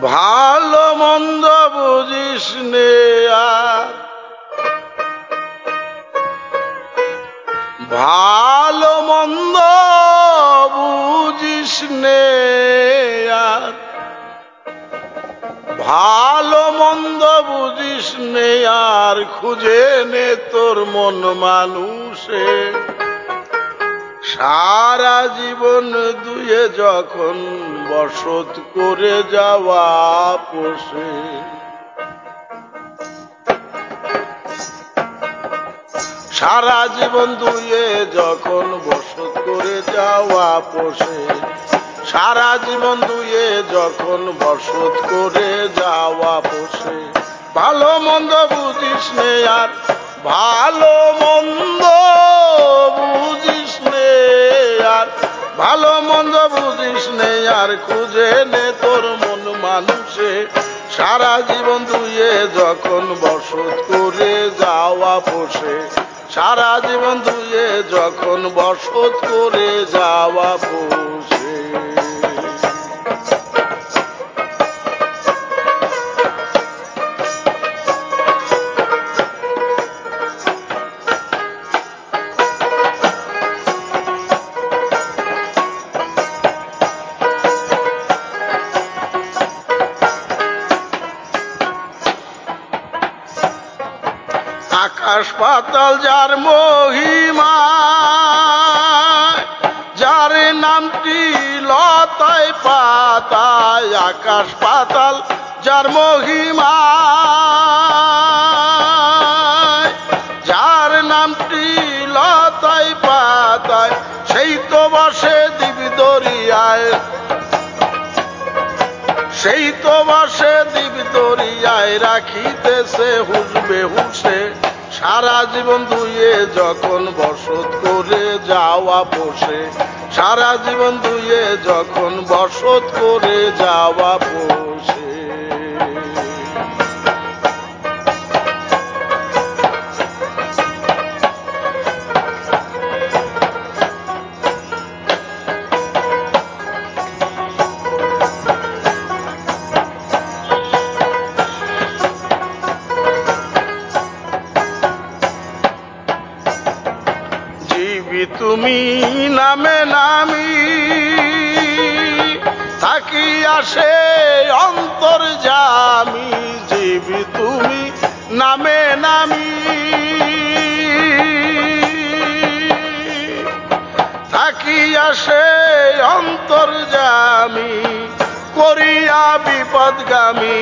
ভালো মন্দ বুঝিস নে আর ভালো মন্দ বুঝিস নে আর ভালো মন্দ বুঝিস নে আর খুঁজে নে তোর মন মানুষে সারা জীবন দুয়ে যখন বসত করে যাওয়া পোষে সারা জীবন দুয়ে যখন বসত করে যাওয়া পোষে সারা জীবন দুয়ে যখন বসত করে যাওয়া পোষে ভালো মন্দ বুঝিস নে আর ভালো মন্দ বুঝিস নে আর ভালো মন্দ বুঝিস নে আর খুঁজে নে তোর মন মানুষে সারা জীবন দুয়ে যখন বসত করে যাওয়া পোষে সারা জীবন দুয়ে যখন বসত করে যাওয়া পোষে আকাশ পাতাল যার মহিমা যার নামটি লতায় পাতায় আকাশ পাতাল যার মহিমা যার নামটি লতায় পাতায় সেই তো বসে দিবি দরিয়ায় সেই তো বসে দিবি দরিয়ায় রাখিতেছে হুসবে হুসে সারা জীবন দুয়ে যখন বসত করে যাওয়া পোষে সারা জীবন দুয়ে যখন বসত করে যাওয়া পোষে তুমি নামে নামি থাকি আসে অন্তর জামি জীবি তুমি নামে নামি থাকি আসে অন্তর জামি করিয়া বিপদগামী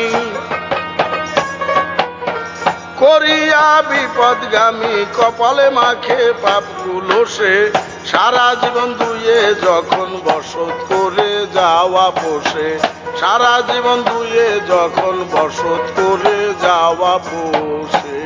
করিয়া বিপদগামী কপালে মাখে পাপগুলো সে সারা জীবন দুয়ে যখন বসত করে যাওয়া পোষে সারা জীবন দুয়ে যখন বসত করে যাওয়া পোষে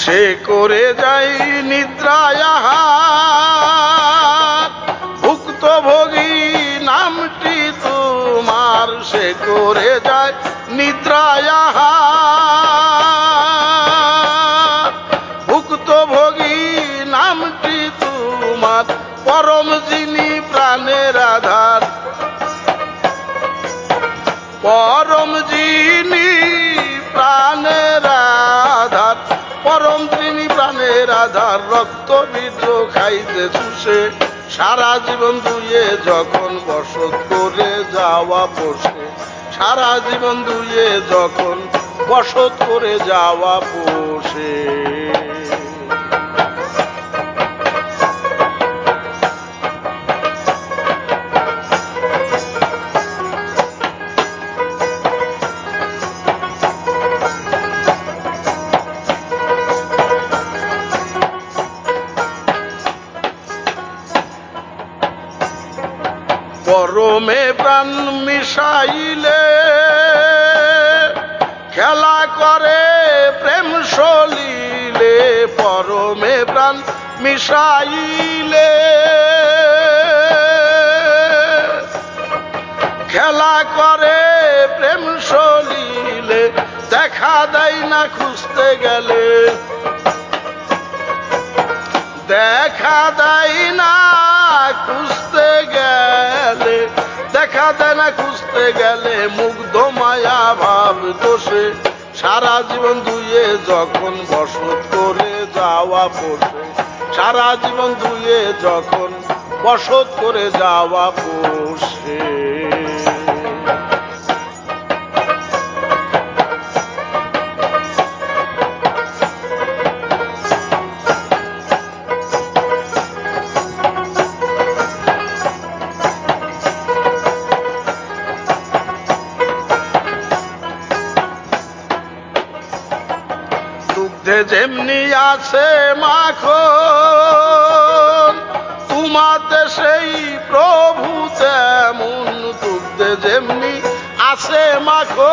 সে করে যাই নিদ্রায় ভুক্তভোগী নামটি তোমার সে করে যায় নিদ্রায় ভুক্তভোগী নামটি তোমার পরম যিনি প্রাণের আধার পরম যিনি প্রাণের আধার পরম তিনি প্রাণের আধার রক্ত বীর্য খাইতে চুষে সারা জীবন দুয়ে যখন বসত করে যাওয়া পোষে সারা জীবন দুয়ে যখন বসত করে যাওয়া পোষে পরমে প্রাণ মিশাইলে খেলা করে প্রেম সলিলে পরমে প্রাণ মিশাইলে খেলা করে প্রেম সলিলে দেখা দেয় না খুঁজতে গেলে দেখা দেয় না খুঁজতে গেলে দেখা দেয় না খুঁজতে গেলে মুগ্ধ মায়া ভাব দোষে সারা জীবন দুয়ে যখন বসত করে যাওয়া পোষে সারা জীবন দুয়ে যখন বসত করে যাওয়া পোষে যেমনি আছে মাখন তোমাতে সেই প্রভু তেমন দুগ্ধে যেমনি আছে মাখন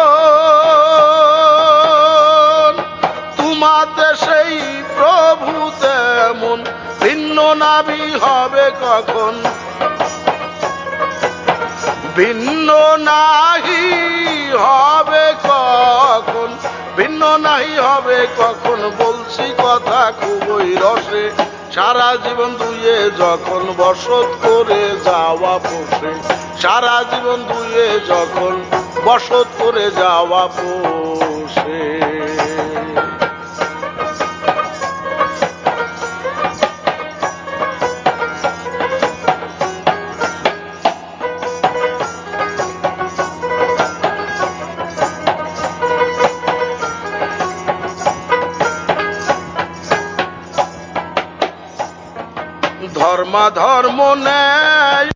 তোমাতে সেই প্রভু তেমন ভিন্ন নাভি হবে কখন ভিন্ন নাহি হবে কখন ভিন্ন নাহি হবে কখন বলছি কথা খুবই রসে সারা জীবন দুয়ে যখন বসত করে যাওয়া পোষে সারা জীবন দুয়ে যখন বসত করে যাওয়া পোষে ধর্ম নেয়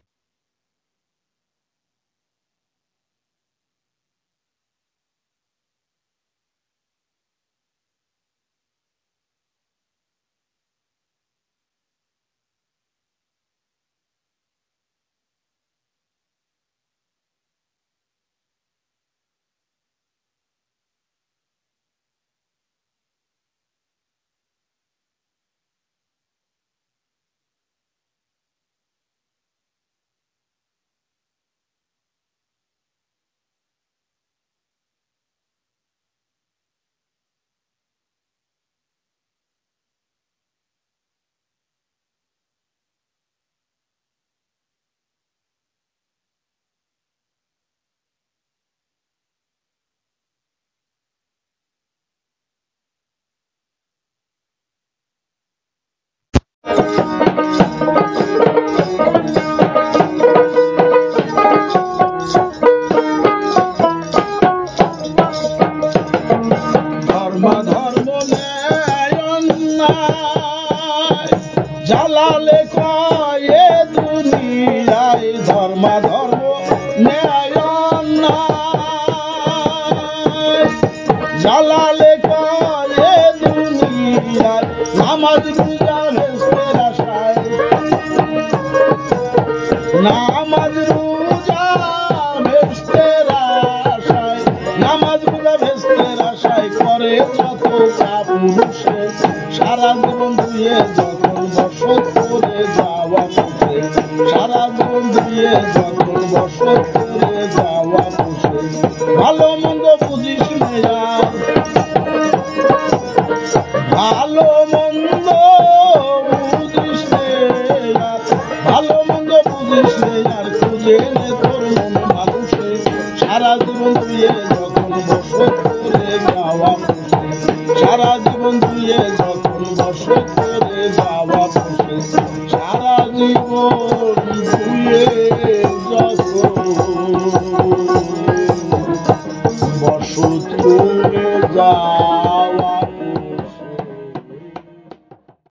জালালে কয়ে দুনিয়ায় ধর্ম ন্যায় জালালে কয়ে দুনিয়ায় নামাজ রোজা ভেস্তের আশায় নামাজ রোজা ভেস্তের আশায় নামাজ রোজা ভেস্তের আশায় করে যত কাপুরুষে সারা জীবন দুয়ে যখন বসত করে যাওয়া পোষে সারা জীবন দুয়ে যখন বসত করে যাওয়া পোষে ভালো মন্দ বুঝিস মেয়া ভালো মন্দ বুঝিস ভালো মন্দ বুঝিস আর খুঁজে নে তোর মন মানুষে সারা জীবন দুয়ে যখন বসত করে যাওয়া পোষে সারা জীবন দুয়ে যখন বসত করে যাওয়া